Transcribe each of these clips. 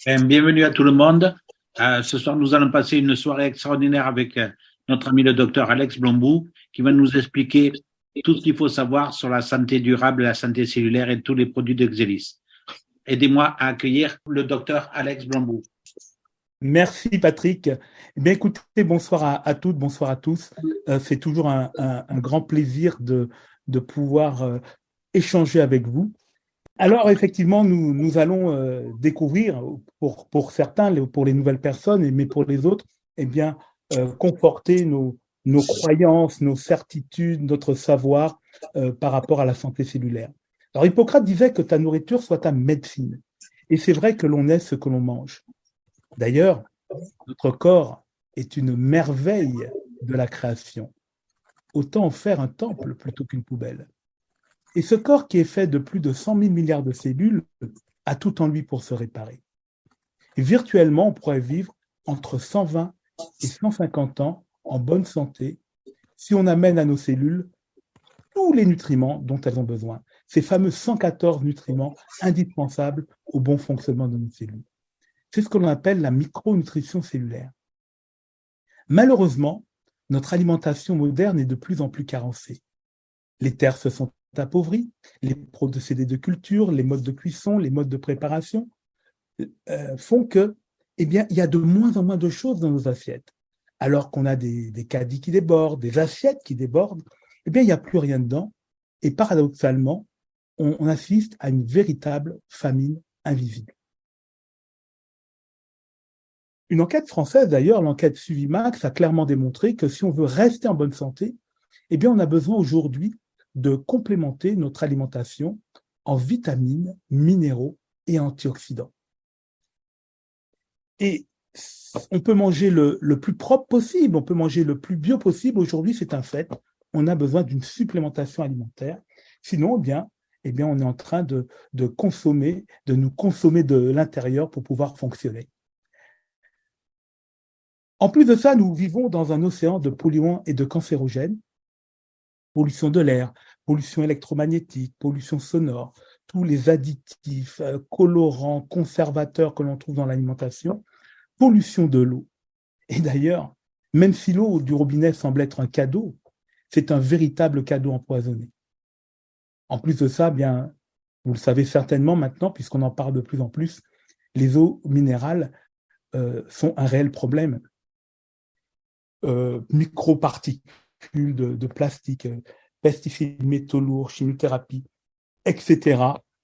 Bienvenue à tout le monde. Ce soir, nous allons passer une soirée extraordinaire avec notre ami le docteur Alex Blombou, qui va nous expliquer tout ce qu'il faut savoir sur la santé durable, la santé cellulaire et tous les produits d'Exelis. Aidez-moi à accueillir le docteur Alex Blombou. Merci Patrick. Eh bien, écoutez, bonsoir à toutes, bonsoir à tous. C'est toujours un grand plaisir de pouvoir échanger avec vous. Alors, effectivement, nous allons découvrir, pour certains, pour les nouvelles personnes, mais pour les autres, eh bien, conforter nos croyances, nos certitudes, notre savoir par rapport à la santé cellulaire. Alors, Hippocrate disait que ta nourriture soit ta médecine. Et c'est vrai que l'on est ce que l'on mange. D'ailleurs, notre corps est une merveille de la création. Autant en faire un temple plutôt qu'une poubelle. Et ce corps qui est fait de plus de 100 000 milliards de cellules a tout en lui pour se réparer. Et virtuellement, on pourrait vivre entre 120 et 150 ans en bonne santé si on amène à nos cellules tous les nutriments dont elles ont besoin. Ces fameux 114 nutriments indispensables au bon fonctionnement de nos cellules. C'est ce que l'on appelle la micronutrition cellulaire. Malheureusement, notre alimentation moderne est de plus en plus carencée. Les terres se sont appauvries, les procédés de culture, les modes de cuisson, les modes de préparation font que, eh bien, il y a de moins en moins de choses dans nos assiettes. Alors qu'on a des caddies qui débordent, des assiettes qui débordent, eh bien, il n'y a plus rien dedans. Et paradoxalement, on assiste à une véritable famine invisible. Une enquête française, d'ailleurs, l'enquête Suvimax, a clairement démontré que si on veut rester en bonne santé, eh bien, on a besoin aujourd'hui de complémenter notre alimentation en vitamines, minéraux et antioxydants. Et on peut manger le plus propre possible, on peut manger le plus bio possible. Aujourd'hui, c'est un fait. On a besoin d'une supplémentation alimentaire. Sinon, eh bien, on est en train de nous consommer de l'intérieur pour pouvoir fonctionner. En plus de ça, nous vivons dans un océan de polluants et de cancérogènes, pollution de l'air, pollution électromagnétique, pollution sonore, tous les additifs, colorants, conservateurs que l'on trouve dans l'alimentation, pollution de l'eau. Et d'ailleurs, même si l'eau du robinet semble être un cadeau, c'est un véritable cadeau empoisonné. En plus de ça, bien, vous le savez certainement maintenant, puisqu'on en parle de plus en plus, les eaux minérales sont un réel problème. Microparticules de plastique, pesticides, métaux lourds, chimiothérapie, etc.,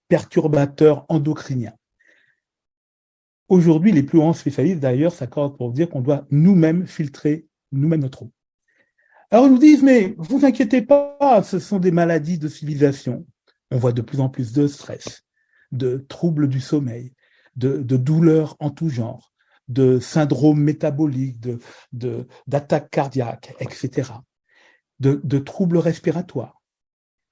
perturbateurs endocriniens. Aujourd'hui, les plus grands spécialistes, d'ailleurs, s'accordent pour dire qu'on doit nous-mêmes filtrer nous-mêmes notre eau. Alors, ils nous disent, mais vous inquiétez pas, ce sont des maladies de civilisation. On voit de plus en plus de stress, de troubles du sommeil, de douleurs en tout genre, de syndromes métaboliques, d'attaques cardiaques, etc., de troubles respiratoires.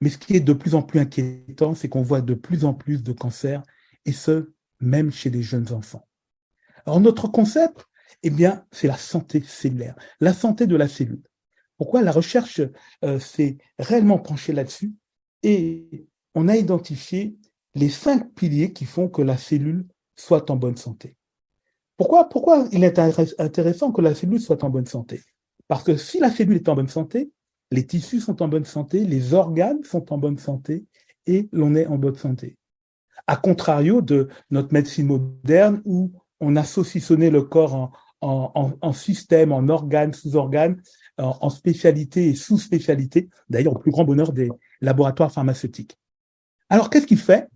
Mais ce qui est de plus en plus inquiétant, c'est qu'on voit de plus en plus de cancers, et ce, même chez les jeunes enfants. Alors, notre concept, eh bien, c'est la santé cellulaire, la santé de la cellule. Pourquoi la recherche s'est réellement penchée là-dessus, et on a identifié les 5 piliers qui font que la cellule soit en bonne santé. Pourquoi il est intéressant que la cellule soit en bonne santé? Parce que si la cellule est en bonne santé, les tissus sont en bonne santé, les organes sont en bonne santé, et l'on est en bonne santé. À contrario de notre médecine moderne où on a saucissonné le corps en systèmes, en organes, sous-organes, en spécialités et sous-spécialités, d'ailleurs au plus grand bonheur des laboratoires pharmaceutiques. Alors, qu'est-ce qui fait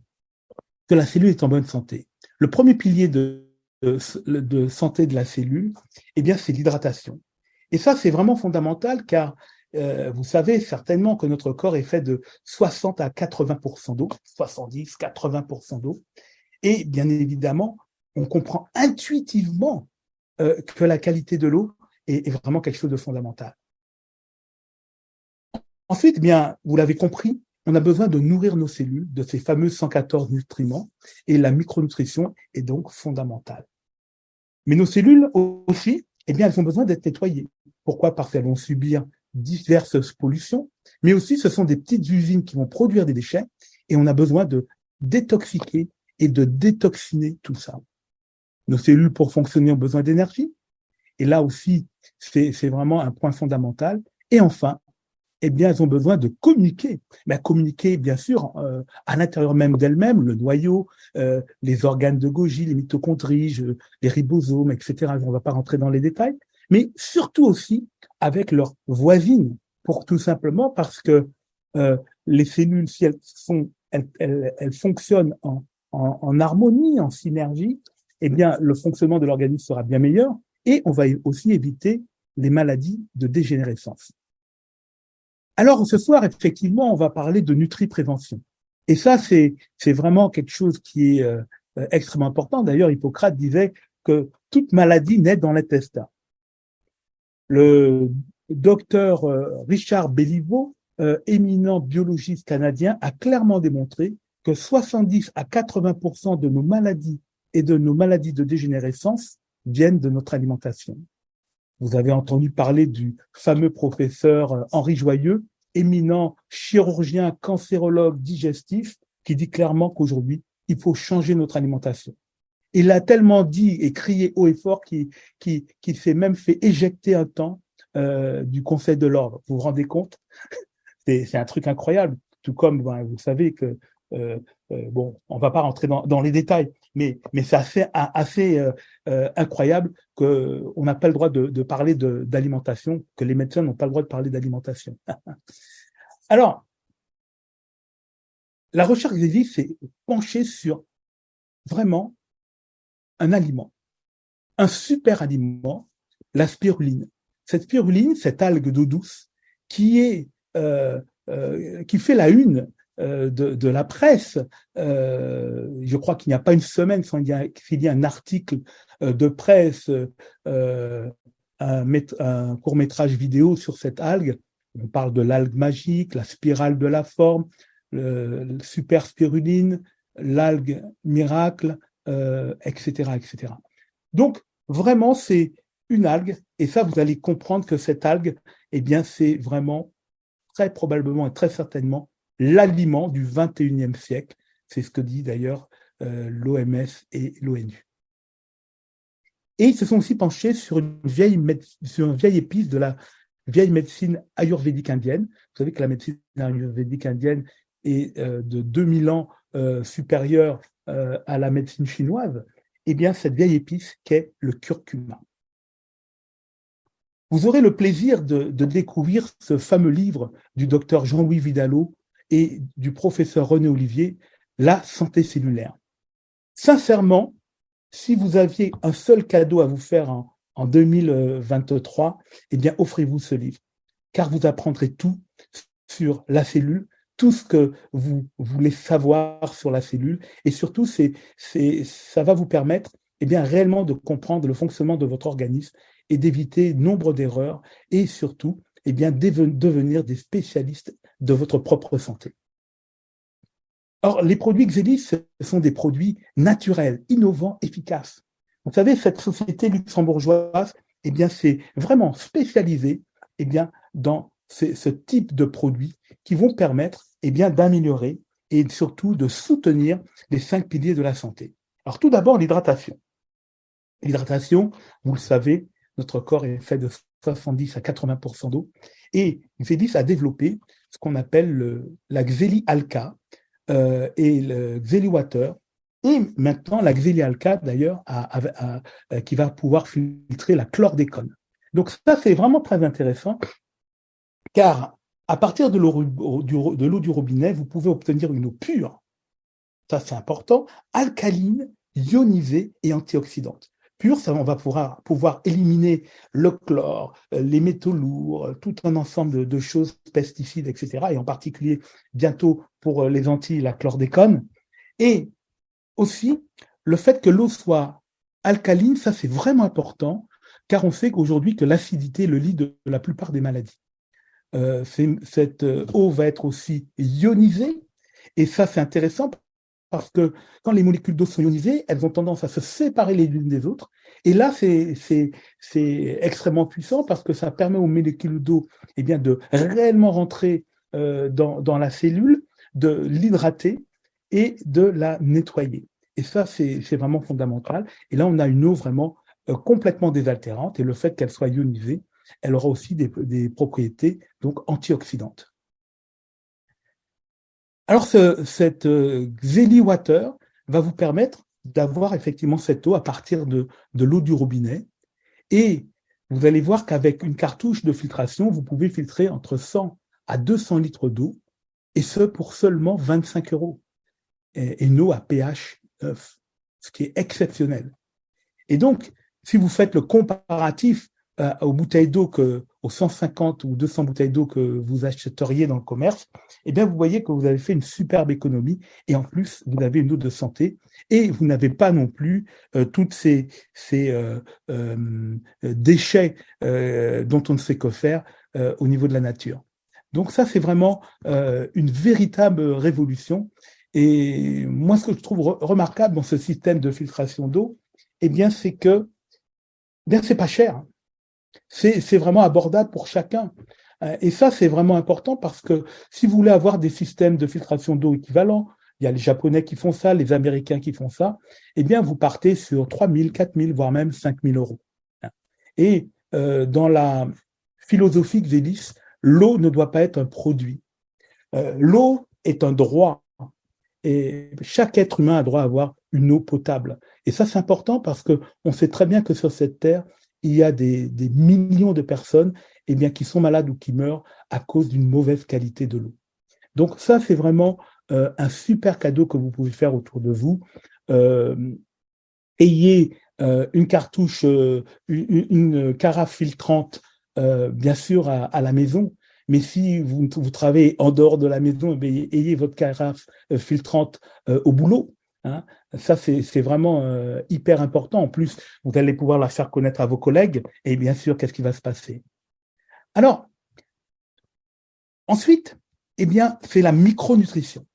que la cellule est en bonne santé? Le premier pilier de santé de la cellule, eh bien, c'est l'hydratation. Et ça, c'est vraiment fondamental car vous savez certainement que notre corps est fait de 60 à 80% d'eau, 70, 80% d'eau. Et bien évidemment, on comprend intuitivement que la qualité de l'eau est vraiment quelque chose de fondamental. Ensuite, eh bien, vous l'avez compris, on a besoin de nourrir nos cellules de ces fameux 114 nutriments et la micronutrition est donc fondamentale. Mais nos cellules aussi, eh bien, elles ont besoin d'être nettoyées. Pourquoi? Parce qu'elles vont subir diverses pollutions, mais aussi ce sont des petites usines qui vont produire des déchets et on a besoin de détoxiquer et de détoxiner tout ça. Nos cellules, pour fonctionner, ont besoin d'énergie. Et là aussi, c'est vraiment un point fondamental. Et enfin, eh bien, elles ont besoin de communiquer. Mais communiquer, bien sûr, à l'intérieur même d'elles-mêmes, le noyau, les organes de Golgi, les mitochondries, les ribosomes, etc. On ne va pas rentrer dans les détails. Mais surtout aussi avec leurs voisines, pour tout simplement parce que les cellules, si elles fonctionnent en harmonie, en synergie, eh bien, le fonctionnement de l'organisme sera bien meilleur et on va aussi éviter les maladies de dégénérescence. Alors, ce soir, effectivement, on va parler de nutri-prévention. Et ça, c'est vraiment quelque chose qui est extrêmement important. D'ailleurs, Hippocrate disait que toute maladie naît dans l'intestin. Le docteur Richard Béliveau, éminent biologiste canadien, a clairement démontré que 70 à 80% de nos maladies et de nos maladies de dégénérescence viennent de notre alimentation. Vous avez entendu parler du fameux professeur Henri Joyeux, éminent chirurgien, cancérologue, digestif, qui dit clairement qu'aujourd'hui, il faut changer notre alimentation. Il a tellement dit et crié haut et fort qu'il s'est même fait éjecter un temps du Conseil de l'Ordre. Vous vous rendez compte? C'est un truc incroyable. Tout comme, vous savez que, bon, on ne va pas rentrer dans les détails, mais c'est assez incroyable qu'on n'a pas le droit de parler d'alimentation, que les médecins n'ont pas le droit de parler d'alimentation. Alors, la recherche des vies s'est penchée sur vraiment un aliment, un super aliment, la spiruline. Cette spiruline, cette algue d'eau douce, qui fait la une de la presse. Je crois qu'il n'y a pas une semaine sans qu'il y ait un article de presse, un court-métrage vidéo sur cette algue. On parle de l'algue magique, la spirale de la forme, le super spiruline, l'algue miracle, etc., etc. Donc, vraiment, c'est une algue, et ça, vous allez comprendre que cette algue, eh bien, c'est vraiment très probablement et très certainement l'aliment du 21e siècle. C'est ce que dit d'ailleurs l'OMS et l'ONU. Et ils se sont aussi penchés sur une vieille épice de la vieille médecine ayurvédique indienne. Vous savez que la médecine ayurvédique indienne est de 2000 ans supérieure à la médecine chinoise. Eh bien, cette vieille épice qu'est le curcuma. Vous aurez le plaisir de découvrir ce fameux livre du docteur Jean-Louis Vidalot et du professeur René Olivier, La santé cellulaire. Sincèrement, si vous aviez un seul cadeau à vous faire en 2023, eh bien, offrez-vous ce livre, car vous apprendrez tout sur la cellule, tout ce que vous voulez savoir sur la cellule, et surtout, ça va vous permettre, eh bien, réellement de comprendre le fonctionnement de votre organisme et d'éviter nombre d'erreurs et surtout, eh bien, devenir des spécialistes de votre propre santé. Or, les produits Xelis, ce sont des produits naturels, innovants, efficaces. Vous savez, cette société luxembourgeoise, eh bien, c'est vraiment spécialisé, eh bien, dans ce type de produits qui vont permettre, eh bien, d'améliorer et surtout de soutenir les 5 piliers de la santé. Alors, tout d'abord, l'hydratation. L'hydratation, vous le savez, notre corps est fait de 70 à 80% d'eau. Et Xelis a développé ce qu'on appelle la Xeli Alka et le Xeli Water. Et maintenant, la Xeli Alka, d'ailleurs, qui va pouvoir filtrer la chlordécone. Donc ça, c'est vraiment très intéressant, car à partir de l'eau du robinet, vous pouvez obtenir une eau pure, ça c'est important, alcaline, ionisée et antioxydante. Pure, ça, on va pouvoir éliminer le chlore, les métaux lourds, tout un ensemble de choses, pesticides, etc. Et en particulier, bientôt, pour les Antilles, la chlordécone. Et aussi, le fait que l'eau soit alcaline, ça c'est vraiment important, car on sait qu'aujourd'hui que l'acidité est le lit de la plupart des maladies. Cette eau va être aussi ionisée, et ça c'est intéressant parce que quand les molécules d'eau sont ionisées, elles ont tendance à se séparer les unes des autres. Et là, c'est extrêmement puissant parce que ça permet aux molécules d'eau, eh bien, de réellement rentrer dans la cellule, de l'hydrater et de la nettoyer. Et ça, c'est vraiment fondamental. Et là, on a une eau vraiment complètement désaltérante. Et le fait qu'elle soit ionisée, elle aura aussi des propriétés donc antioxydantes. Alors, cette Xeli Water va vous permettre d'avoir effectivement cette eau à partir de l'eau du robinet. Et vous allez voir qu'avec une cartouche de filtration, vous pouvez filtrer entre 100 à 200 litres d'eau, et ce pour seulement 25 euros. Et une eau à pH 9, ce qui est exceptionnel. Et donc, si vous faites le comparatif aux bouteilles d'eau, aux 150 ou 200 bouteilles d'eau que vous achèteriez dans le commerce, eh bien, vous voyez que vous avez fait une superbe économie et en plus, vous avez une eau de santé et vous n'avez pas non plus toutes ces déchets dont on ne sait que faire au niveau de la nature. Donc ça, c'est vraiment une véritable révolution. Et moi, ce que je trouve remarquable dans ce système de filtration d'eau, eh bien, c'est que bien, c'est pas cher. C'est vraiment abordable pour chacun. Et ça, c'est vraiment important parce que si vous voulez avoir des systèmes de filtration d'eau équivalents, il y a les Japonais qui font ça, les Américains qui font ça, eh bien, vous partez sur 3 000, 4 000, voire même 5 000 euros. Et dans la philosophie Xelis, l'eau ne doit pas être un produit. L'eau est un droit. Et chaque être humain a droit à avoir une eau potable. Et ça, c'est important parce qu'on sait très bien que sur cette terre, il y a des millions de personnes eh bien, qui sont malades ou qui meurent à cause d'une mauvaise qualité de l'eau. Donc ça, c'est vraiment un super cadeau que vous pouvez faire autour de vous. Ayez une cartouche, une carafe filtrante, bien sûr, à la maison. Mais si vous travaillez en dehors de la maison, eh bien, ayez votre carafe filtrante au boulot. Hein. Ça, c'est vraiment hyper important. En plus, vous allez pouvoir la faire connaître à vos collègues. Et bien sûr, qu'est-ce qui va se passer? Alors, ensuite, eh bien, c'est la micronutrition.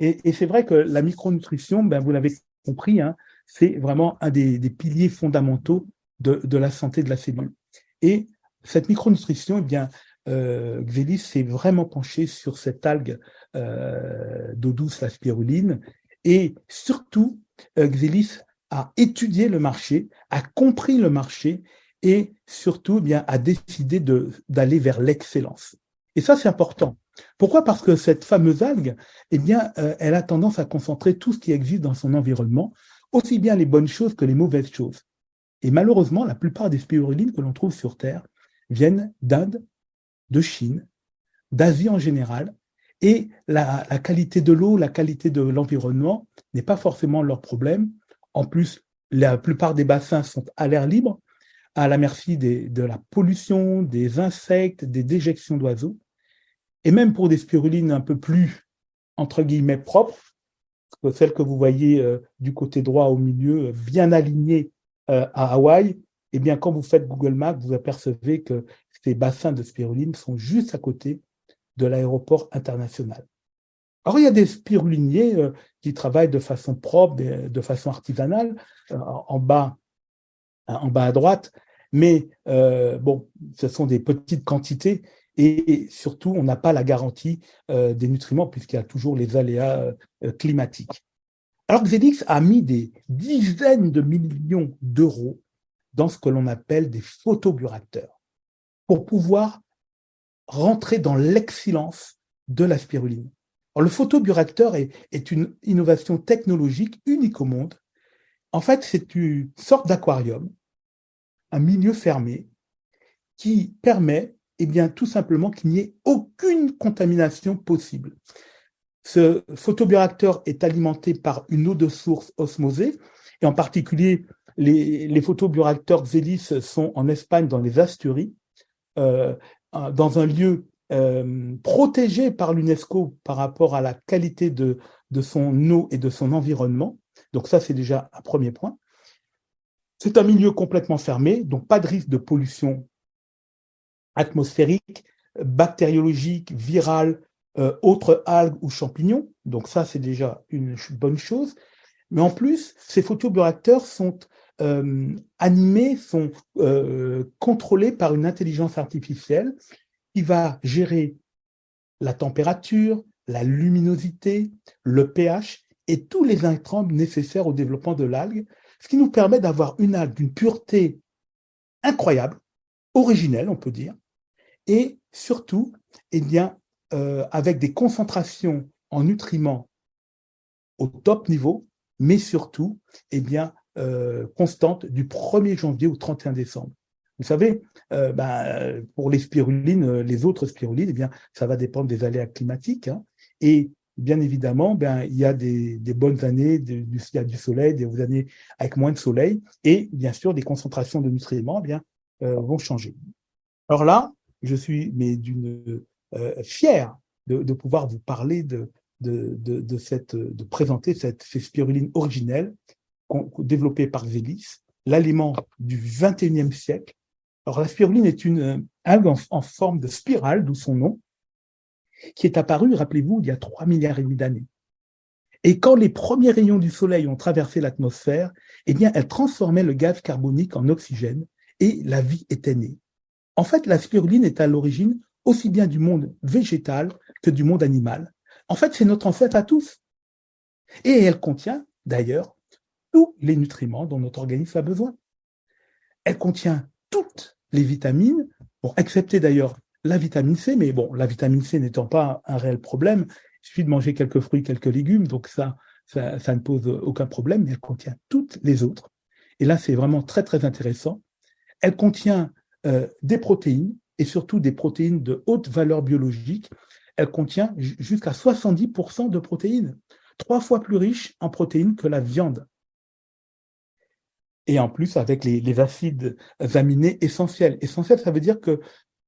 Et c'est vrai que la micronutrition, ben, vous l'avez compris, hein, c'est vraiment un des piliers fondamentaux de la santé de la cellule. Et cette micronutrition, eh bien, Xelis s'est vraiment penché sur cette algue d'eau douce, la spiruline, et surtout, Xelis a étudié le marché, a compris le marché, et surtout, eh bien, a décidé d'aller vers l'excellence. Et ça, c'est important. Pourquoi? Parce que cette fameuse algue, eh bien, elle a tendance à concentrer tout ce qui existe dans son environnement, aussi bien les bonnes choses que les mauvaises choses. Et malheureusement, la plupart des spirulines que l'on trouve sur Terre viennent d'Inde, de Chine, d'Asie en général, et la qualité de l'eau, la qualité de l'environnement n'est pas forcément leur problème. En plus, la plupart des bassins sont à l'air libre, à la merci de la pollution, des insectes, des déjections d'oiseaux. Et même pour des spirulines un peu plus, entre guillemets, propres, celles que vous voyez du côté droit au milieu, bien alignées à Hawaï, eh bien, quand vous faites Google Maps, vous apercevez que ces bassins de spirulines sont juste à côté de l'aéroport international. Alors, il y a des spiruliniers qui travaillent de façon propre, de façon artisanale, en bas à droite, mais bon, ce sont des petites quantités et surtout, on n'a pas la garantie des nutriments puisqu'il y a toujours les aléas climatiques. Alors, Xelix a mis des dizaines de millions d'euros dans ce que l'on appelle des photobioréacteurs pour pouvoir rentrer dans l'excellence de la spiruline. Alors, le photobioréacteur est une innovation technologique unique au monde. En fait, c'est une sorte d'aquarium, un milieu fermé qui permet, eh bien, tout simplement qu'il n'y ait aucune contamination possible. Ce photobioréacteur est alimenté par une eau de source osmosée, et en particulier, les photobioréacteurs Xelis sont en Espagne, dans les Asturies, dans un lieu protégé par l'UNESCO par rapport à la qualité de son eau et de son environnement. Donc ça, c'est déjà un premier point. C'est un milieu complètement fermé, donc pas de risque de pollution atmosphérique, bactériologique, virale, autres algues ou champignons. Donc ça, c'est déjà une bonne chose. Mais en plus, ces photobioréacteurs sont animés, sont contrôlés par une intelligence artificielle qui va gérer la température, la luminosité, le pH et tous les intrants nécessaires au développement de l'algue, ce qui nous permet d'avoir une algue d'une pureté incroyable, originelle, on peut dire, et surtout, eh bien, avec des concentrations en nutriments au top niveau, mais surtout, eh bien, constantes du 1er janvier au 31 décembre. Vous savez, pour les spirulines, les autres spirulines, eh bien, ça va dépendre des aléas climatiques. Hein, et bien évidemment, il y a des bonnes années, il y a du soleil, des années avec moins de soleil, et bien sûr, des concentrations de nutriments vont changer. Alors là, je suis fier de pouvoir vous parler de présenter ces spirulines originelles développées par Zélis, l'aliment du 21e siècle. Alors, la spiruline est une algue en forme de spirale, d'où son nom, qui est apparue, rappelez-vous, il y a 3 milliards et demi d'années. Et quand les premiers rayons du soleil ont traversé l'atmosphère, eh bien, elle transformait le gaz carbonique en oxygène et la vie était née. En fait, la spiruline est à l'origine aussi bien du monde végétal que du monde animal. En fait, c'est notre ancêtre à tous. Et elle contient, d'ailleurs, tous les nutriments dont notre organisme a besoin. Elle contient toutes les vitamines, bon, excepté d'ailleurs la vitamine C, mais bon, la vitamine C n'étant pas un réel problème, il suffit de manger quelques fruits, quelques légumes, donc ça ne pose aucun problème, mais elle contient toutes les autres. Et là, c'est vraiment très, très intéressant. Elle contient des protéines, et surtout des protéines de haute valeur biologique. Elle contient jusqu'à 70% de protéines, 3 fois plus riche en protéines que la viande. Et en plus, avec les acides aminés essentiels. Essentiels, ça veut dire que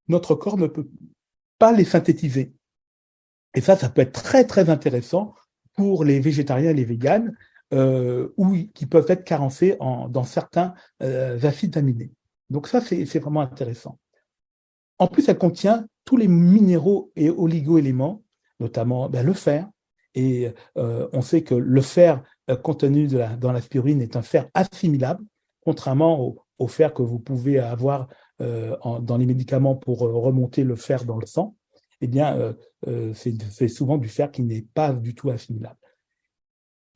notre corps ne peut pas les synthétiser. Et ça peut être très, très intéressant pour les végétariens et les véganes, qui peuvent être carencés dans certains acides aminés. Donc ça, c'est vraiment intéressant. En plus, elle contient tous les minéraux et oligo-éléments, notamment le fer. Et on sait que le fer contenu dans la spiruline est un fer assimilable, contrairement au fer que vous pouvez avoir dans les médicaments pour remonter le fer dans le sang. Eh bien, c'est souvent du fer qui n'est pas du tout assimilable.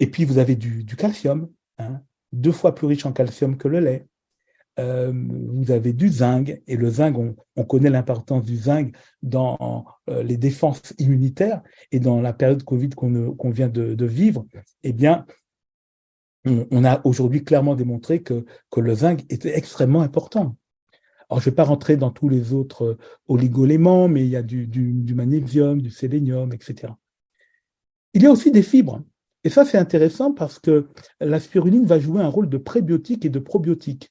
Et puis, vous avez du calcium, 2 fois plus riche en calcium que le lait. Vous avez du zinc, et le zinc, on connaît l'importance du zinc dans les défenses immunitaires, et dans la période Covid qu'on vient de vivre, eh bien, on a aujourd'hui clairement démontré que le zinc était extrêmement important. Alors, je ne vais pas rentrer dans tous les autres oligo-éléments, mais il y a du magnésium, du sélénium, etc. Il y a aussi des fibres. Et ça, c'est intéressant parce que la spiruline va jouer un rôle de prébiotique et de probiotique.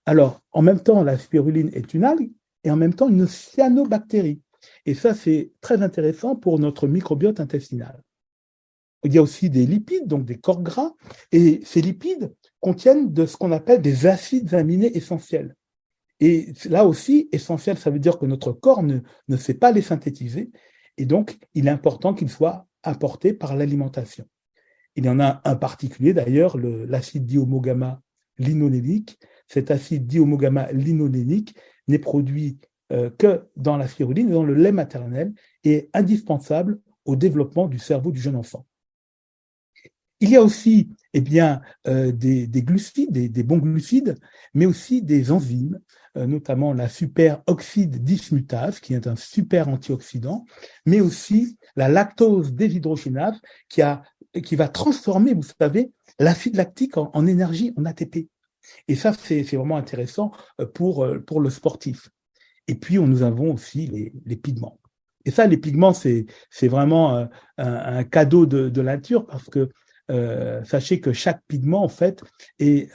Alors, en même temps, la spiruline est une algue et en même temps une cyanobactérie. Et ça, c'est très intéressant pour notre microbiote intestinal. Il y a aussi des lipides, donc des corps gras, et ces lipides contiennent de ce qu'on appelle des acides aminés essentiels. Et là aussi, essentiel, ça veut dire que notre corps ne sait pas les synthétiser, et donc il est important qu'ils soient apportés par l'alimentation. Il y en a un particulier d'ailleurs, l'acide dihomogamma linolénique. Cet acide dihomogamma linolénique n'est produit que dans la spiruline et dans le lait maternel et est indispensable au développement du cerveau du jeune enfant. Il y a aussi des glucides, des bons glucides, mais aussi des enzymes, notamment la superoxyde dismutase, qui est un super antioxydant, mais aussi la lactose déshydrogénase, qui va transformer, vous savez, l'acide lactique en énergie, en ATP. Et ça, c'est vraiment intéressant pour le sportif. Et puis, nous avons aussi les pigments. Et ça, les pigments, c'est vraiment un cadeau de la nature, parce que sachez que chaque pigment, en fait, est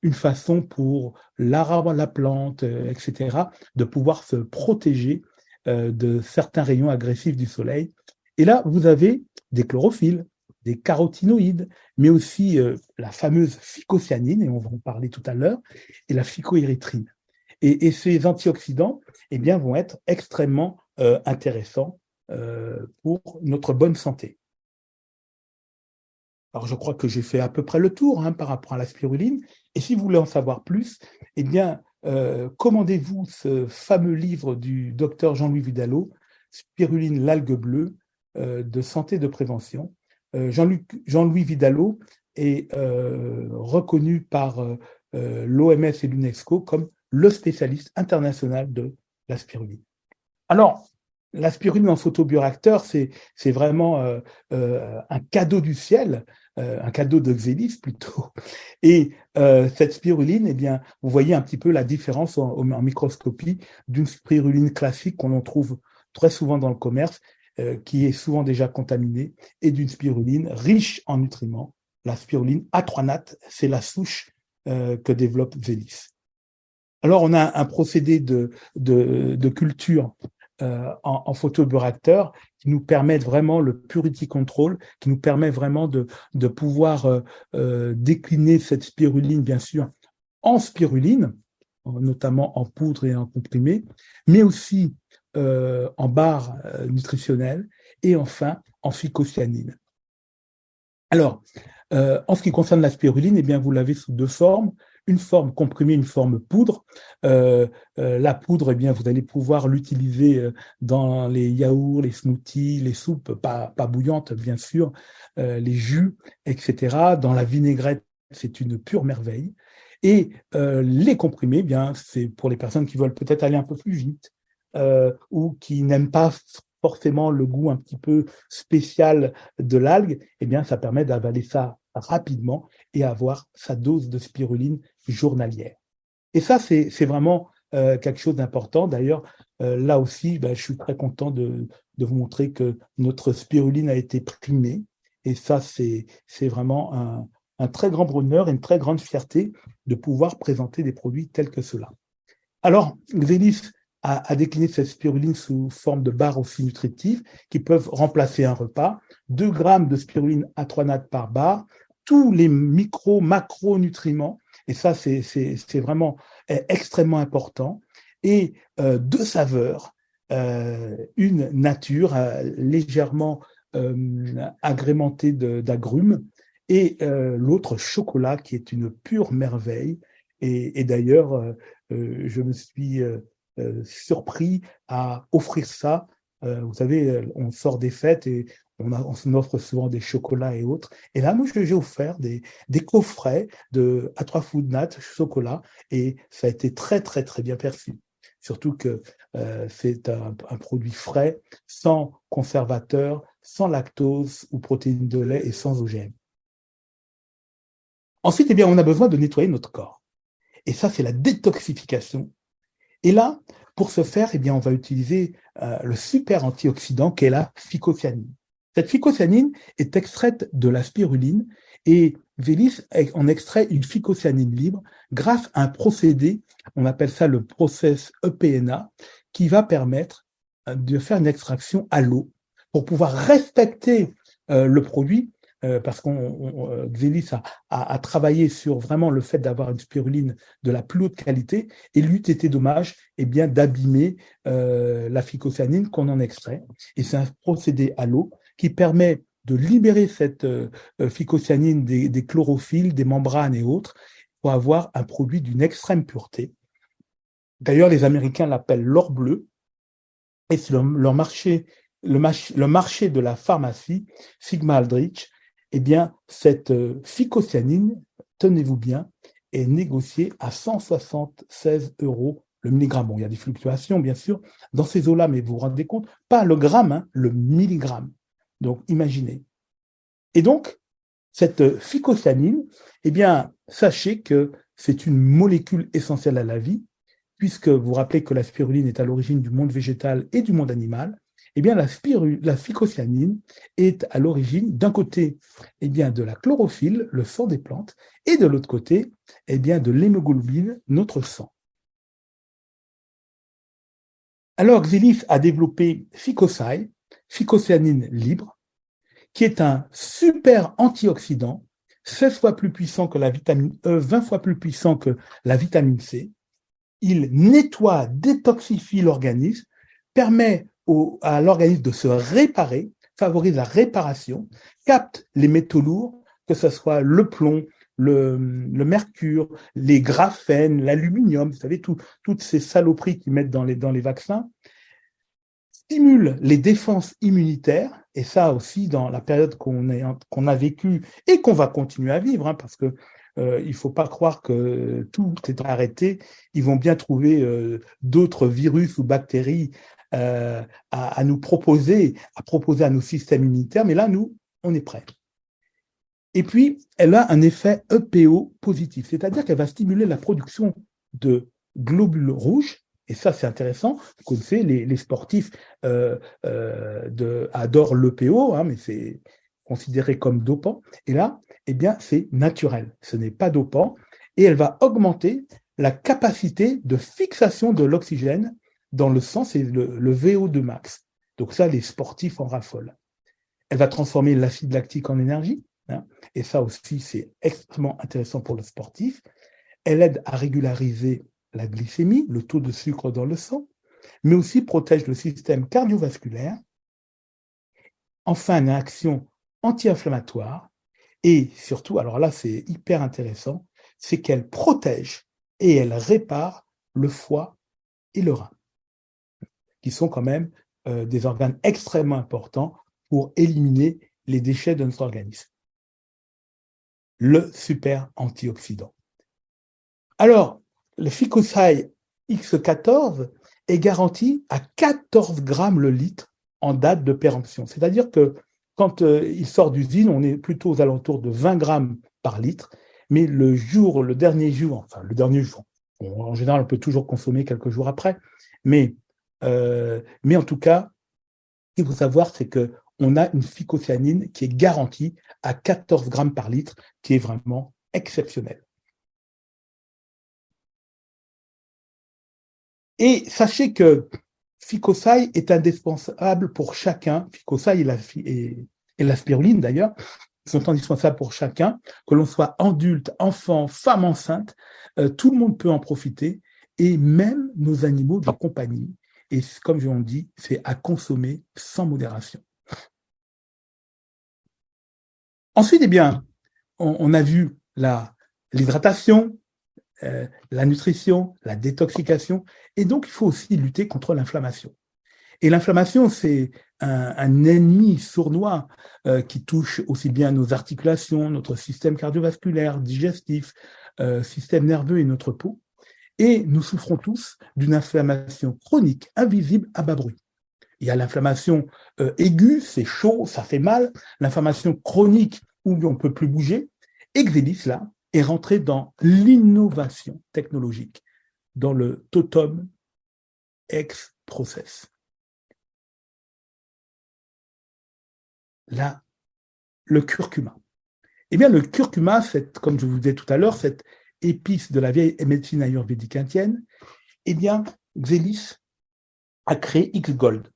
une façon pour l'arbre, la plante, etc., de pouvoir se protéger de certains rayons agressifs du soleil. Et là, vous avez des chlorophylles, des carotinoïdes, mais aussi la fameuse phycocyanine, et on va en parler tout à l'heure, et la phycoérythrine. Et ces antioxydants vont être extrêmement intéressants pour notre bonne santé. Alors, je crois que j'ai fait à peu près le tour par rapport à la spiruline. Et si vous voulez en savoir plus, commandez-vous ce fameux livre du docteur Jean-Louis Vidalot, Spiruline, l'algue bleue, de santé de prévention. Jean-Louis Vidalot est reconnu par l'OMS et l'UNESCO comme le spécialiste international de la spiruline. Alors, la spiruline en photobioréacteur, c'est vraiment un cadeau du ciel, un cadeau de Xélis plutôt. Et cette spiruline, eh bien, vous voyez un petit peu la différence en microscopie d'une spiruline classique qu'on trouve très souvent dans le commerce, qui est souvent déjà contaminée, et d'une spiruline riche en nutriments. La spiruline A3-nat, c'est la souche que développe Xélis. Alors, on a un procédé de culture en photobioréacteur qui nous permet vraiment le purity control, qui nous permet vraiment de pouvoir décliner cette spiruline, bien sûr, en spiruline, notamment en poudre et en comprimé, mais aussi en barres nutritionnelles et enfin en phycocyanine. Alors, en ce qui concerne la spiruline, eh bien, vous l'avez sous deux formes. Une forme comprimée, une forme poudre. La poudre, eh bien, vous allez pouvoir l'utiliser dans les yaourts, les smoothies, les soupes, pas bouillantes, bien sûr, les jus, etc. Dans la vinaigrette, c'est une pure merveille. Et les comprimés, eh bien, c'est pour les personnes qui veulent peut-être aller un peu plus vite ou qui n'aiment pas forcément le goût un petit peu spécial de l'algue, eh bien, ça permet d'avaler ça rapidement et avoir sa dose de spiruline journalière. Et ça, c'est vraiment quelque chose d'important. D'ailleurs, là aussi, je suis très content de vous montrer que notre spiruline a été primée. Et ça, c'est vraiment un très grand bonheur et une très grande fierté de pouvoir présenter des produits tels que ceux-là. Alors, Xélis a décliné cette spiruline sous forme de barres aussi nutritives qui peuvent remplacer un repas. 2 grammes de spiruline A3-nat par barre, tous les macronutriments, et ça, c'est vraiment extrêmement important, et 2 saveurs, une nature légèrement agrémentée d'agrumes, et l'autre chocolat qui est une pure merveille. Et d'ailleurs, je me suis surpris à offrir ça. Vous savez, on sort des fêtes et on offre souvent des chocolats et autres. Et là, moi, j'ai offert des coffrets de A3 Food Nat chocolat et ça a été très, très, très bien perçu. Surtout que c'est un produit frais, sans conservateur, sans lactose ou protéines de lait et sans OGM. Ensuite, eh bien, on a besoin de nettoyer notre corps. Et ça, c'est la détoxification. Et là, pour ce faire, eh bien, on va utiliser le super antioxydant qu'est la phycocyanine. Cette phycocyanine est extraite de la spiruline et Xélis en extrait une phycocyanine libre grâce à un procédé, on appelle ça le process EPNA, qui va permettre de faire une extraction à l'eau pour pouvoir respecter le produit. Parce qu'on Xélis a travaillé sur vraiment le fait d'avoir une spiruline de la plus haute qualité, et il eût été dommage bien d'abîmer la phycocyanine qu'on en extrait. Et c'est un procédé à l'eau qui permet de libérer cette phycocyanine des chlorophylles, des membranes et autres, pour avoir un produit d'une extrême pureté. D'ailleurs, les Américains l'appellent l'or bleu, et c'est le marché de la pharmacie, Sigma Aldrich. Eh bien, cette phycocyanine, tenez-vous bien, est négociée à 176 € le milligramme. Bon, il y a des fluctuations, bien sûr, dans ces eaux-là, mais vous vous rendez compte, pas le gramme, hein, le milligramme. Donc, imaginez. Et donc, cette phycocyanine, eh bien, sachez que c'est une molécule essentielle à la vie, puisque vous vous rappelez que la spiruline est à l'origine du monde végétal et du monde animal. Eh bien, la phycocyanine est à l'origine, d'un côté, eh bien, de la chlorophylle, le sang des plantes, et de l'autre côté, eh bien, de l'hémoglobine, notre sang. Alors, Xélis a développé Phycocy, phycocyanine libre, qui est un super antioxydant, 16 fois plus puissant que la vitamine E, 20 fois plus puissant que la vitamine C. Il nettoie, détoxifie l'organisme, permet à l'organisme de se réparer, favorise la réparation, capte les métaux lourds, que ce soit le plomb, le mercure, les graphènes, l'aluminium, vous savez, toutes ces saloperies qu'ils mettent dans les vaccins, stimule les défenses immunitaires, et ça aussi dans la période qu'on a vécue et qu'on va continuer à vivre, hein, parce que il ne faut pas croire que tout est arrêté. Ils vont bien trouver d'autres virus ou bactéries à nous proposer, à nos systèmes immunitaires, mais là, nous, on est prêts. Et puis, elle a un effet EPO positif, c'est-à-dire qu'elle va stimuler la production de globules rouges. Et ça, c'est intéressant. Vous connaissez, les sportifs adorent l'EPO, hein, mais c'est considéré comme dopant. Et là, eh bien, c'est naturel. Ce n'est pas dopant. Et elle va augmenter la capacité de fixation de l'oxygène dans le sang, c'est le VO2 max. Donc ça, les sportifs en raffolent. Elle va transformer l'acide lactique en énergie. Hein, et ça aussi, c'est extrêmement intéressant pour le sportif. Elle aide à régulariser la glycémie, le taux de sucre dans le sang, mais aussi protège le système cardiovasculaire. Enfin, une action anti-inflammatoire. Et surtout, alors là, c'est hyper intéressant, c'est qu'elle protège et elle répare le foie et le rein, qui sont quand même des organes extrêmement importants pour éliminer les déchets de notre organisme. Le super antioxydant. Alors, le Ficosay X14 est garanti à 14 grammes le litre en date de péremption. C'est-à-dire que quand il sort d'usine, on est plutôt aux alentours de 20 grammes par litre, mais le dernier jour, en général, on peut toujours consommer quelques jours après, mais en tout cas, ce qu'il faut savoir, c'est qu'on a une phycocyanine qui est garantie à 14 grammes par litre, qui est vraiment exceptionnelle. Et sachez que Ficosay est indispensable pour chacun. Ficosay et la spiruline, d'ailleurs, sont indispensables pour chacun, que l'on soit adulte, enfant, femme enceinte, tout le monde peut en profiter, et même nos animaux de compagnie. Et comme je l'ai dit, c'est à consommer sans modération. Ensuite, eh bien, on a vu l'hydratation, la nutrition, la détoxication, et donc il faut aussi lutter contre l'inflammation. Et l'inflammation, c'est un ennemi sournois qui touche aussi bien nos articulations, notre système cardiovasculaire, digestif, système nerveux et notre peau. Et nous souffrons tous d'une inflammation chronique, invisible, à bas bruit. Il y a l'inflammation aiguë, c'est chaud, ça fait mal. L'inflammation chronique, où on ne peut plus bouger. Exelis, là, est rentré dans l'innovation technologique, dans le totum ex process. Là, le curcuma. Eh bien, le curcuma, comme je vous disais tout à l'heure, cette épice de la vieille médecine ayurvédique indienne, eh bien, Xelis a créé X-Gold.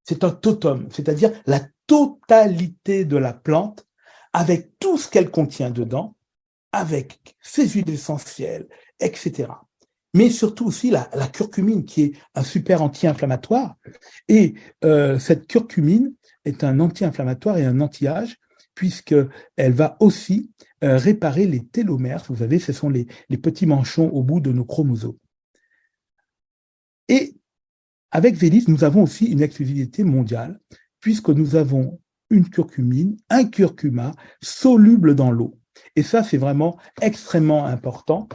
C'est un totem, c'est-à-dire la totalité de la plante avec tout ce qu'elle contient dedans, avec ses huiles essentielles, etc. Mais surtout aussi la curcumine, qui est un super anti-inflammatoire. Et cette curcumine est un anti-inflammatoire et un anti-âge, puisqu'elle va aussi réparer les télomères. Vous savez, ce sont les petits manchons au bout de nos chromosomes. Et avec Xelis, nous avons aussi une exclusivité mondiale, puisque nous avons une curcumine, un curcuma soluble dans l'eau. Et ça, c'est vraiment extrêmement important.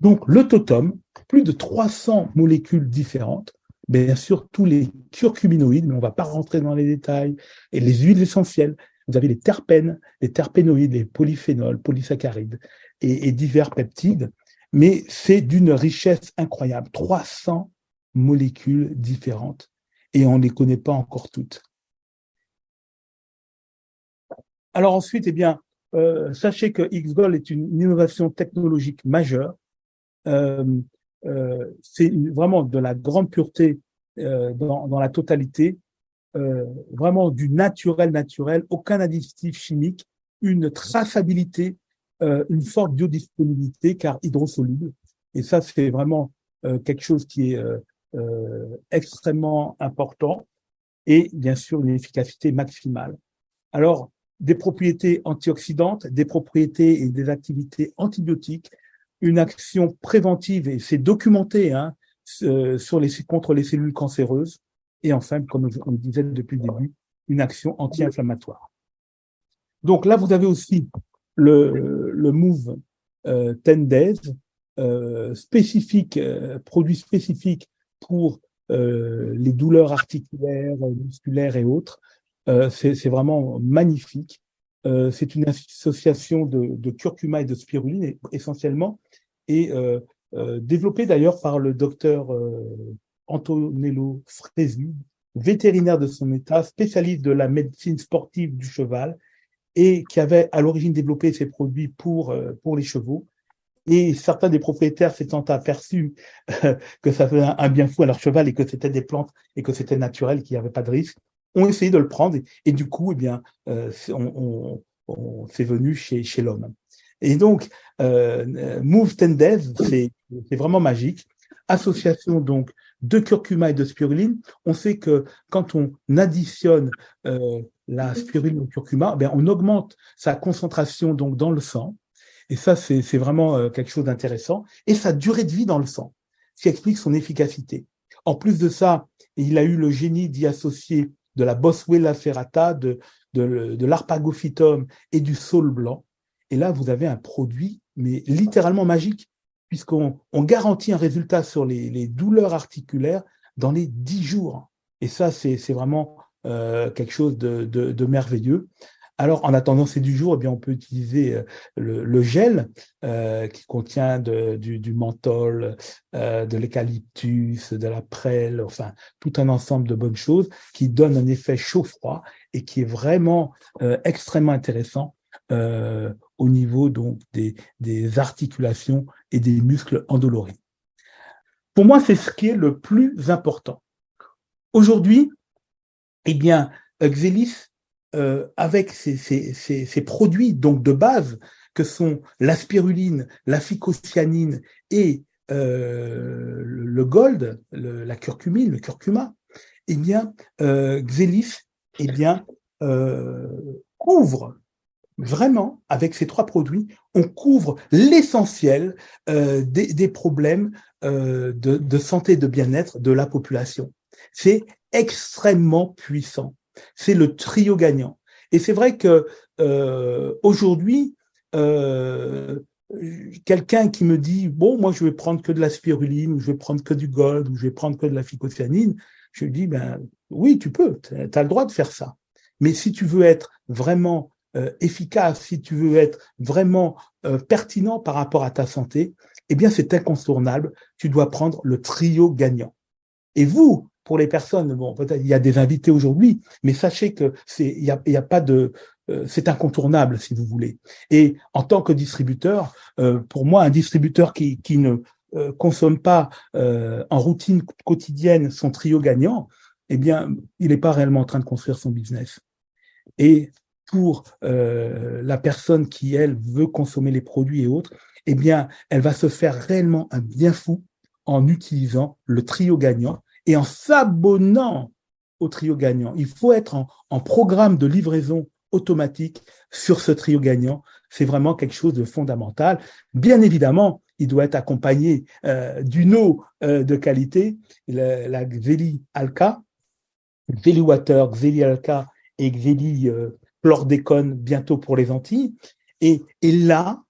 Donc, le totum, plus de 300 molécules différentes, bien sûr, tous les curcuminoïdes, mais on ne va pas rentrer dans les détails, et les huiles essentielles. Vous avez les terpènes, les terpénoïdes, les polyphénols, polysaccharides et divers peptides, mais c'est d'une richesse incroyable. 300 molécules différentes, et on ne les connaît pas encore toutes. Alors ensuite, eh bien, sachez que X-Gold est une innovation technologique majeure. C'est vraiment de la grande pureté dans la totalité, vraiment du naturel, aucun additif chimique, une traçabilité, une forte biodisponibilité car hydrosoluble. Et ça, c'est vraiment quelque chose qui est extrêmement important, et bien sûr une efficacité maximale. Alors, des propriétés antioxydantes, des propriétés et des activités antibiotiques, une action préventive, et c'est documenté, hein, contre les cellules cancéreuses, et enfin, comme on le disait depuis le début, une action anti-inflammatoire. Donc là, vous avez aussi le Move 10 Days, spécifique, produit spécifique pour les douleurs articulaires, musculaires et autres. C'est vraiment magnifique. C'est une association de curcuma et de spiruline essentiellement, et développée d'ailleurs par le docteur Antonello Fresi, vétérinaire de son état, spécialiste de la médecine sportive du cheval, et qui avait à l'origine développé ces produits pour les chevaux. Et certains des propriétaires s'étant aperçus que ça faisait un bien fou à leur cheval et que c'était des plantes et que c'était naturel, qu'il n'y avait pas de risque, ont essayé de le prendre et du coup, eh bien, c'est venu chez l'homme. Et donc, Move 10 Days, c'est vraiment magique. Association donc de curcuma et de spiruline. On sait que quand on additionne la spiruline au curcuma, ben on augmente sa concentration donc dans le sang. Et ça, c'est vraiment quelque chose d'intéressant. Et sa durée de vie dans le sang, ce qui explique son efficacité. En plus de ça, il a eu le génie d'y associer de la Boswellia serrata, de l'arpagophytum et du saule blanc. Et là, vous avez un produit, mais littéralement magique, puisqu'on garantit un résultat sur les douleurs articulaires dans les 10 jours. Et ça, c'est vraiment quelque chose de merveilleux. Alors, en attendant ces 10 jours, eh bien, on peut utiliser le gel qui contient du menthol, de l'eucalyptus, de la prêle, enfin, tout un ensemble de bonnes choses qui donnent un effet chaud-froid et qui est vraiment extrêmement intéressant au niveau donc des articulations et des muscles endoloris. Pour moi, c'est ce qui est le plus important. Aujourd'hui, eh bien, Xelis, avec ces produits donc de base que sont la spiruline, la phycocyanine et le gold, la curcumine, le curcuma, eh bien, Xelis, eh bien, couvre vraiment, avec ces 3 produits, on couvre l'essentiel des problèmes de santé et de bien-être de la population. C'est extrêmement puissant. C'est le trio gagnant. Et c'est vrai que aujourd'hui, quelqu'un qui me dit, bon, moi je vais prendre que de la spiruline, ou je vais prendre que du gold, ou je vais prendre que de la phycocyanine, je lui dis, ben oui, tu peux, tu as le droit de faire ça. Mais si tu veux être vraiment efficace, si tu veux être vraiment pertinent par rapport à ta santé, eh bien c'est incontournable, tu dois prendre le trio gagnant. Et vous, pour les personnes, bon, peut-être il y a des invités aujourd'hui, mais sachez que il y a pas de, c'est incontournable si vous voulez. Et en tant que distributeur, pour moi, un distributeur qui ne consomme pas en routine quotidienne son trio gagnant, eh bien, il n'est pas réellement en train de construire son business. Et pour la personne qui, elle, veut consommer les produits et autres, eh bien, elle va se faire réellement un bien fou en utilisant le trio gagnant et en s'abonnant au trio gagnant. Il faut être en programme de livraison automatique sur ce trio gagnant. C'est vraiment quelque chose de fondamental. Bien évidemment, il doit être accompagné d'une eau de qualité, la Xeli Alka, Xeli Water, Xeli Alka et Xeli chlordécone bientôt pour les Antilles. Et là,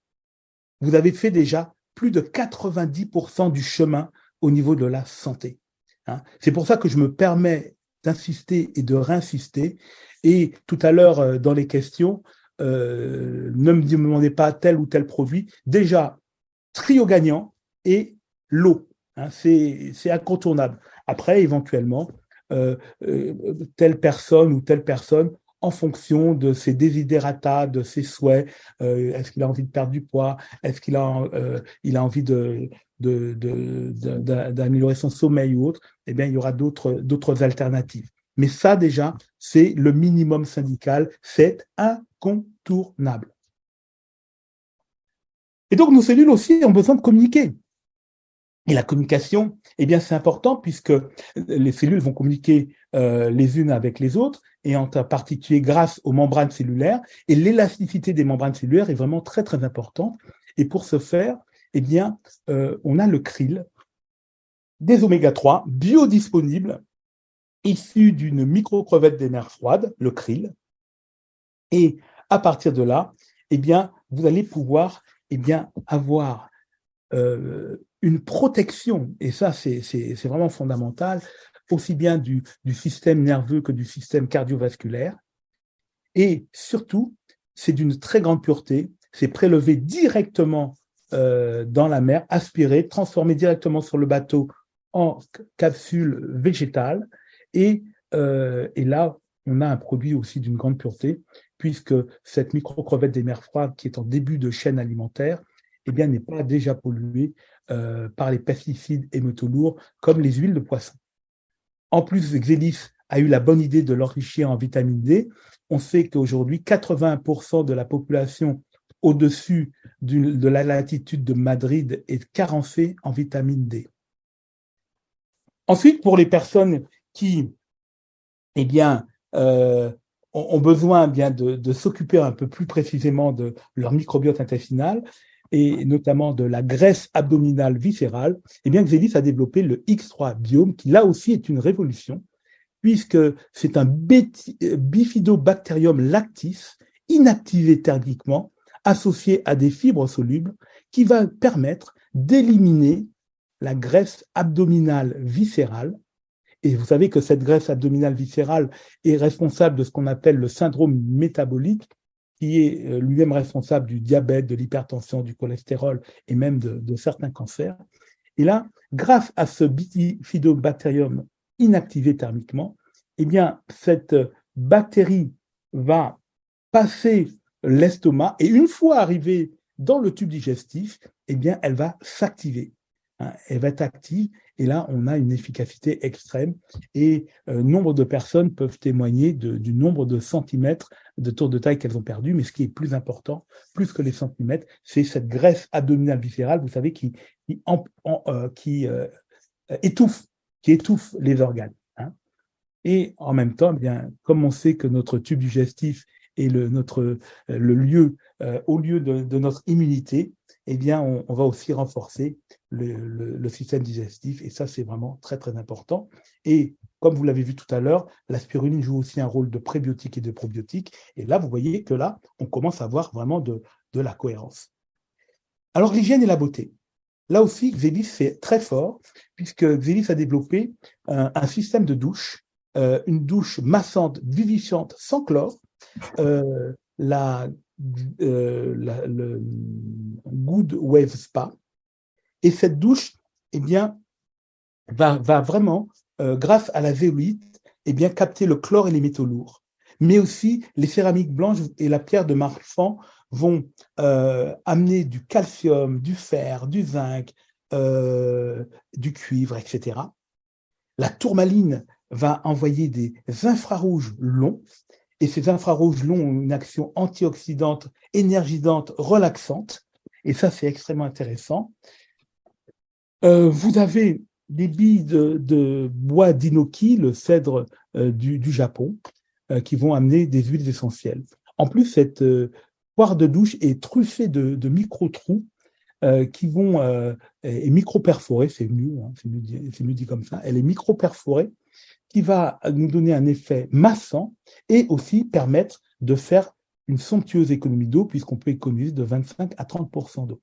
vous avez fait déjà plus de 90% du chemin au niveau de la santé. Hein. C'est pour ça que je me permets d'insister et de réinsister. Et tout à l'heure, dans les questions, ne me demandez pas tel ou tel produit. Déjà, trio gagnant et l'eau. Hein, c'est incontournable. Après, éventuellement, telle personne ou telle personne, en fonction de ses désidératas, de ses souhaits, est-ce qu'il a envie de perdre du poids, est-ce qu'il a, il a envie d'améliorer son sommeil ou autre, eh bien, il y aura d'autres alternatives. Mais ça, déjà, c'est le minimum syndical, c'est incontournable. Et donc, nos cellules aussi ont besoin de communiquer. Et la communication, eh bien, c'est important puisque les cellules vont communiquer les unes avec les autres, et en particulier grâce aux membranes cellulaires. Et l'élasticité des membranes cellulaires est vraiment très, très importante. Et pour ce faire, eh bien, on a le krill, des oméga 3 biodisponibles issu d'une micro-crevette des mers froides, le krill. Et à partir de là, eh bien, vous allez pouvoir avoir une protection, et ça, c'est vraiment fondamental, aussi bien du système nerveux que du système cardiovasculaire. Et surtout, c'est d'une très grande pureté, c'est prélevé directement dans la mer, aspiré, transformé directement sur le bateau en capsule végétale. Et là, on a un produit aussi d'une grande pureté, puisque cette micro-crevette des mers froides, qui est en début de chaîne alimentaire, eh bien, n'est pas déjà polluée par les pesticides et métaux lourds comme les huiles de poisson. En plus, Xelis a eu la bonne idée de l'enrichir en vitamine D. On sait qu'aujourd'hui, 80% de la population au-dessus de la latitude de Madrid est carencée en vitamine D. Ensuite, pour les personnes qui ont besoin de s'occuper un peu plus précisément de leur microbiote intestinal, et notamment de la graisse abdominale viscérale, eh bien, Xelis a développé le X3 Biome, qui là aussi est une révolution, puisque c'est un Bifidobacterium lactis, inactivé thermiquement, associé à des fibres solubles, qui va permettre d'éliminer la graisse abdominale viscérale. Et vous savez que cette graisse abdominale viscérale est responsable de ce qu'on appelle le syndrome métabolique, qui est lui-même responsable du diabète, de l'hypertension, du cholestérol et même de certains cancers. Et là, grâce à ce Bifidobacterium inactivé thermiquement, eh bien, cette bactérie va passer l'estomac et une fois arrivée dans le tube digestif, eh bien, elle va s'activer. Elle va être active et là, on a une efficacité extrême et nombre de personnes peuvent témoigner du nombre de centimètres de tour de taille qu'elles ont perdu, mais ce qui est plus important, plus que les centimètres, c'est cette graisse abdominale viscérale, vous savez, qui étouffe les organes. Et en même temps, eh bien, comme on sait que notre tube digestif est le lieu, au lieu de notre immunité, eh bien, on va aussi renforcer le système digestif. Et ça, c'est vraiment très, très important. Et comme vous l'avez vu tout à l'heure, la spiruline joue aussi un rôle de prébiotique et de probiotique. Et là, vous voyez que là, on commence à voir vraiment de la cohérence. Alors, l'hygiène et la beauté. Là aussi, Xelis fait très fort, puisque Xelis a développé un système de douche, une douche massante, vivifiante, sans chlore, le Good Wave Spa. Et cette douche, eh bien, va vraiment, grâce à la zéolite, eh bien, capter le chlore et les métaux lourds. Mais aussi, les céramiques blanches et la pierre de marfan vont amener du calcium, du fer, du zinc, du cuivre, etc. La tourmaline va envoyer des infrarouges longs, et ces infrarouges longs ont une action antioxydante, énergisante, relaxante, et ça, c'est extrêmement intéressant. Vous avez des billes de bois d'inoki, le cèdre du Japon, qui vont amener des huiles essentielles. En plus, cette poire de douche est truffée de micro-trous qui vont, et micro-perforés, c'est mieux, hein, c'est mieux dit comme ça, elle est micro-perforée, qui va nous donner un effet massant et aussi permettre de faire une somptueuse économie d'eau, puisqu'on peut économiser de 25 à 30% d'eau.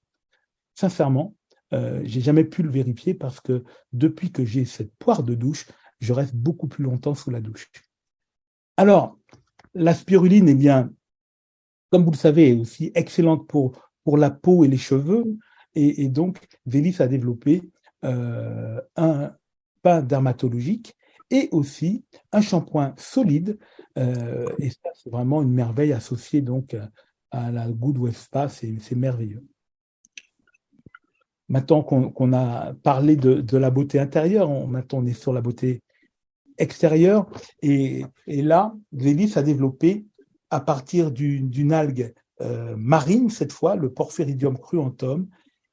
Sincèrement, j'ai jamais pu le vérifier parce que depuis que j'ai cette poire de douche, je reste beaucoup plus longtemps sous la douche. Alors, la spiruline, eh bien, comme vous le savez, est aussi excellente pour la peau et les cheveux. Et donc, Xelis a développé un pain dermatologique et aussi un shampoing solide. Et ça, c'est vraiment une merveille associée donc à la Good Wave Spa, c'est merveilleux. Maintenant qu'on a parlé de la beauté intérieure, maintenant on est sur la beauté extérieure. Et là, Xelis a développé, à partir d'une algue marine, cette fois, le Porphyridium cruentum,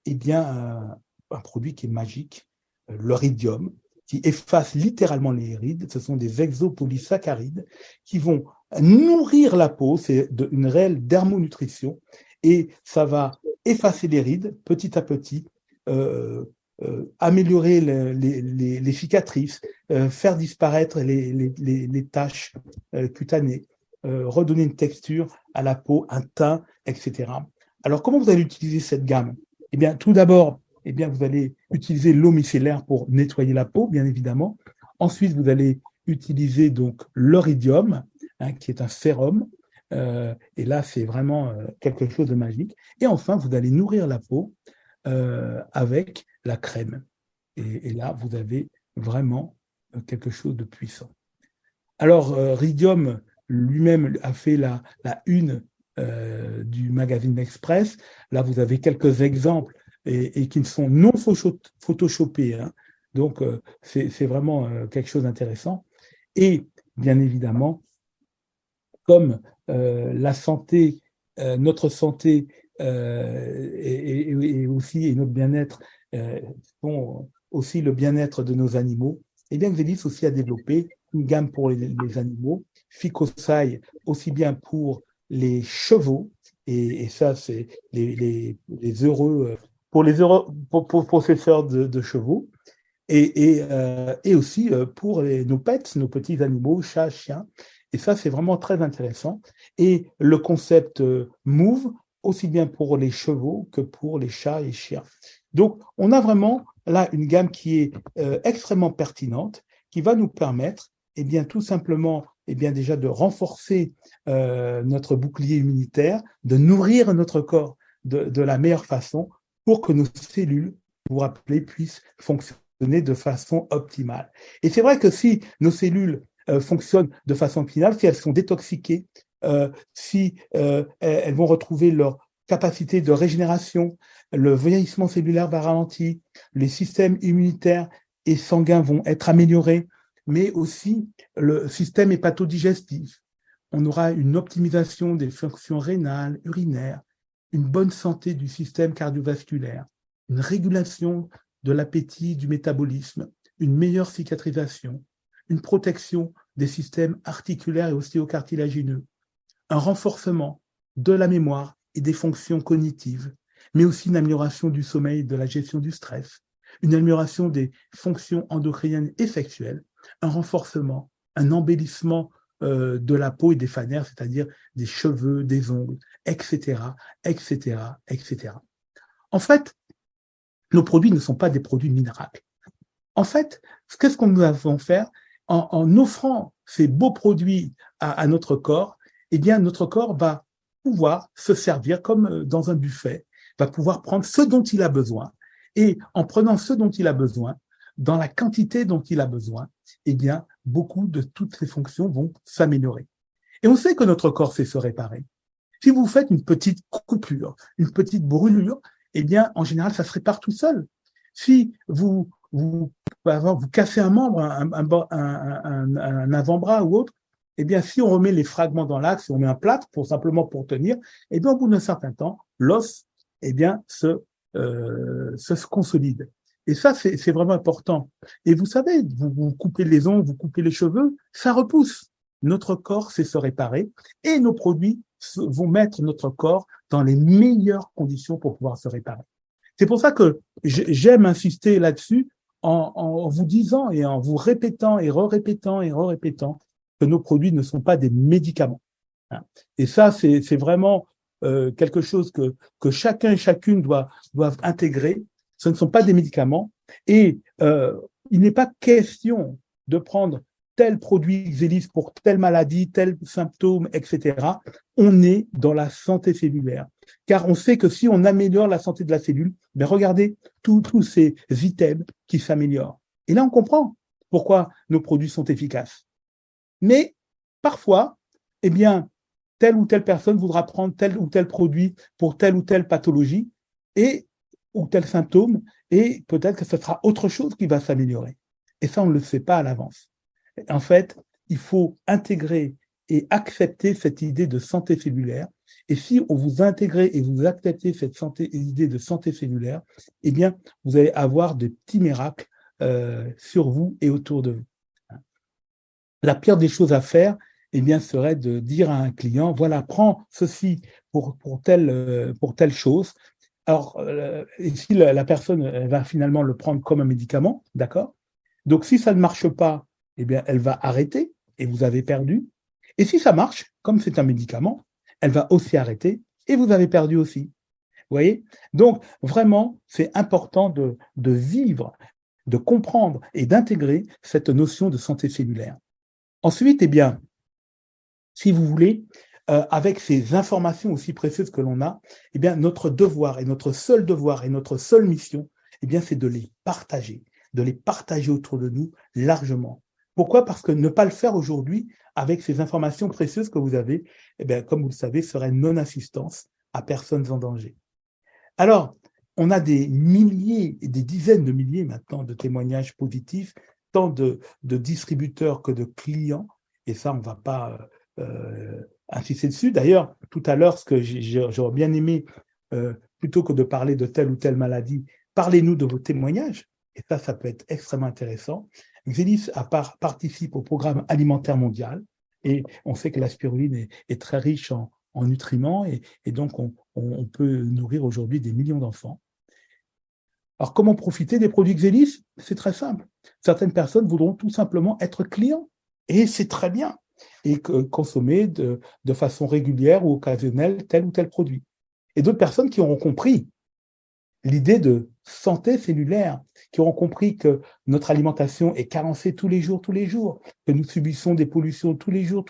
eh bien, un produit qui est magique, l'oridium, qui efface littéralement les rides. Ce sont des exopolysaccharides qui vont nourrir la peau, c'est une réelle dermonutrition, et ça va effacer les rides petit à petit, améliorer les cicatrices, faire disparaître les taches cutanées, redonner une texture à la peau, un teint, etc. Alors, comment vous allez utiliser cette gamme? Eh bien, tout d'abord, eh bien, vous allez utiliser l'eau micellaire pour nettoyer la peau, bien évidemment. Ensuite, vous allez utiliser donc l'oridium, qui est un sérum. Et là, c'est vraiment quelque chose de magique. Et enfin, vous allez nourrir la peau avec la crème. Et là, vous avez vraiment quelque chose de puissant. Alors, Ridium lui-même a fait la une du magazine L'Express. Là, vous avez quelques exemples et qui ne sont non photoshopés. Hein. Donc, c'est vraiment quelque chose d'intéressant. Et bien évidemment, comme la santé, notre santé et aussi et notre bien-être sont aussi le bien-être de nos animaux, eh bien, Xelis aussi a développé une gamme pour les animaux, Ficosai aussi bien pour les chevaux, et ça, c'est les heureux, pour les heureux pour possesseurs de chevaux, et aussi pour nos pets, nos petits animaux, chats, chiens. Et ça, c'est vraiment très intéressant. Et le concept Move, aussi bien pour les chevaux que pour les chats et chiens. Donc, on a vraiment là une gamme qui est extrêmement pertinente, qui va nous permettre, eh bien, tout simplement, eh bien, déjà de renforcer notre bouclier immunitaire, de nourrir notre corps de la meilleure façon pour que nos cellules, vous vous rappelez, puissent fonctionner de façon optimale. Et c'est vrai que si nos cellules fonctionnent de façon optimale, si elles sont détoxiquées, si elles vont retrouver leur capacité de régénération, le vieillissement cellulaire va ralentir, les systèmes immunitaires et sanguins vont être améliorés, mais aussi le système hépatodigestif. On aura une optimisation des fonctions rénales, urinaires, une bonne santé du système cardiovasculaire, une régulation de l'appétit, du métabolisme, une meilleure cicatrisation, une protection des systèmes articulaires et ostéocartilagineux, un renforcement de la mémoire et des fonctions cognitives, mais aussi une amélioration du sommeil et de la gestion du stress, une amélioration des fonctions endocriniennes et sexuelles, un renforcement, un embellissement de la peau et des fanères, c'est-à-dire des cheveux, des ongles, etc., etc., etc. En fait, nos produits ne sont pas des produits miracles. En fait, qu'est-ce qu'on nous avons faire en offrant ces beaux produits à notre corps? Eh bien, notre corps va pouvoir se servir comme dans un buffet, va pouvoir prendre ce dont il a besoin. Et en prenant ce dont il a besoin, dans la quantité dont il a besoin, eh bien, beaucoup de toutes ces fonctions vont s'améliorer. Et on sait que notre corps sait se réparer. Si vous faites une petite coupure, une petite brûlure, eh bien, en général, ça se répare tout seul. Si vous cassez un membre, un avant-bras ou autre, eh bien, si on remet les fragments dans l'axe, si on met un plâtre simplement pour tenir, eh bien, au bout d'un certain temps, l'os, eh bien, se consolide. Et ça, c'est vraiment important. Et vous savez, vous coupez les ongles, vous coupez les cheveux, ça repousse. Notre corps sait se réparer et nos produits vont mettre notre corps dans les meilleures conditions pour pouvoir se réparer. C'est pour ça que j'aime insister là-dessus en vous disant et en vous répétant et re-répétant et re-répétant que nos produits ne sont pas des médicaments. Et ça, c'est vraiment quelque chose que chacun et chacune doivent intégrer. Ce ne sont pas des médicaments et il n'est pas question de prendre tel produit Xelis pour telle maladie, tel symptôme, etc. On est dans la santé cellulaire. Car on sait que si on améliore la santé de la cellule, ben regardez tous ces items qui s'améliorent. Et là, on comprend pourquoi nos produits sont efficaces. Mais parfois, eh bien, telle ou telle personne voudra prendre tel ou tel produit pour telle ou telle pathologie ou tel symptôme, et peut-être que ce sera autre chose qui va s'améliorer. Et ça, on ne le sait pas à l'avance. En fait, il faut intégrer et accepter cette idée de santé cellulaire. Et si on vous intègre et vous acceptez cette idée de santé cellulaire, eh bien, vous allez avoir de petits miracles sur vous et autour de vous. La pire des choses à faire, eh bien, serait de dire à un client, voilà, prends ceci pour telle chose. Alors, et si la personne va finalement le prendre comme un médicament, d'accord? Donc, si ça ne marche pas, eh bien, elle va arrêter et vous avez perdu. Et si ça marche, comme c'est un médicament, elle va aussi arrêter et vous avez perdu aussi. Vous voyez? Donc, vraiment, c'est important de vivre, de comprendre et d'intégrer cette notion de santé cellulaire. Ensuite, eh bien, si vous voulez, avec ces informations aussi précieuses que l'on a, eh bien, notre devoir et notre seule mission, eh bien, c'est de les partager autour de nous largement. Pourquoi? Parce que ne pas le faire aujourd'hui avec ces informations précieuses que vous avez, eh bien, comme vous le savez, serait non-assistance à personnes en danger. Alors, on a des milliers et des dizaines de milliers maintenant de témoignages positifs, tant de distributeurs que de clients, et ça, on ne va pas insister dessus. D'ailleurs, tout à l'heure, ce que j'aurais bien aimé, plutôt que de parler de telle ou telle maladie, parlez-nous de vos témoignages, et ça peut être extrêmement intéressant. Xelis participe au programme alimentaire mondial, et on sait que la spiruline est très riche en nutriments, et donc on peut nourrir aujourd'hui des millions d'enfants. Alors, comment profiter des produits Xelis? C'est très simple. Certaines personnes voudront tout simplement être clients, et c'est très bien, et consommer de façon régulière ou occasionnelle tel ou tel produit. Et d'autres personnes qui auront compris l'idée de santé cellulaire, qui auront compris que notre alimentation est carencée tous les jours, que nous subissons des pollutions tous les jours,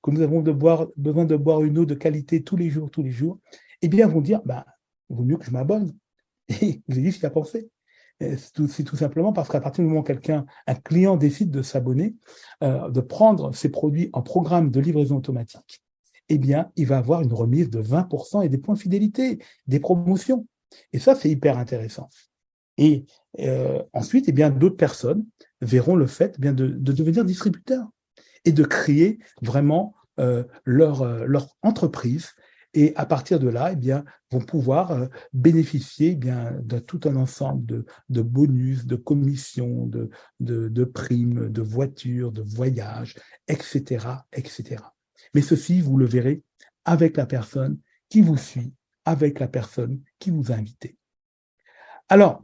que nous avons besoin de boire une eau de qualité tous les jours, eh bien, vont dire, il vaut mieux que je m'abonne. Et vous avez dit ce qu'il a pensé. C'est tout simplement parce qu'à partir du moment où un client décide de s'abonner, de prendre ses produits en programme de livraison automatique, eh bien, il va avoir une remise de 20% et des points fidélité, des promotions. Et ça, c'est hyper intéressant. Et ensuite, eh bien, d'autres personnes verront le fait de devenir distributeurs et de créer vraiment leur entreprise. Et à partir de là, eh bien, vont pouvoir bénéficier de tout un ensemble de bonus, de commissions, de primes, de voitures, de voyages, etc., etc. Mais ceci, vous le verrez avec la personne qui vous suit, avec la personne qui vous a invité. Alors,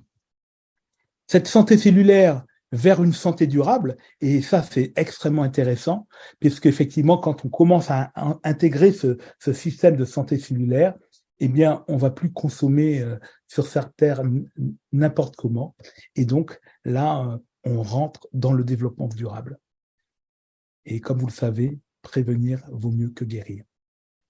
cette santé cellulaire vers une santé durable, et ça c'est extrêmement intéressant, puisqu'effectivement quand on commence à intégrer ce système de santé cellulaire, eh bien on ne va plus consommer sur cette terre n'importe comment, et donc là on rentre dans le développement durable. Et comme vous le savez, prévenir vaut mieux que guérir.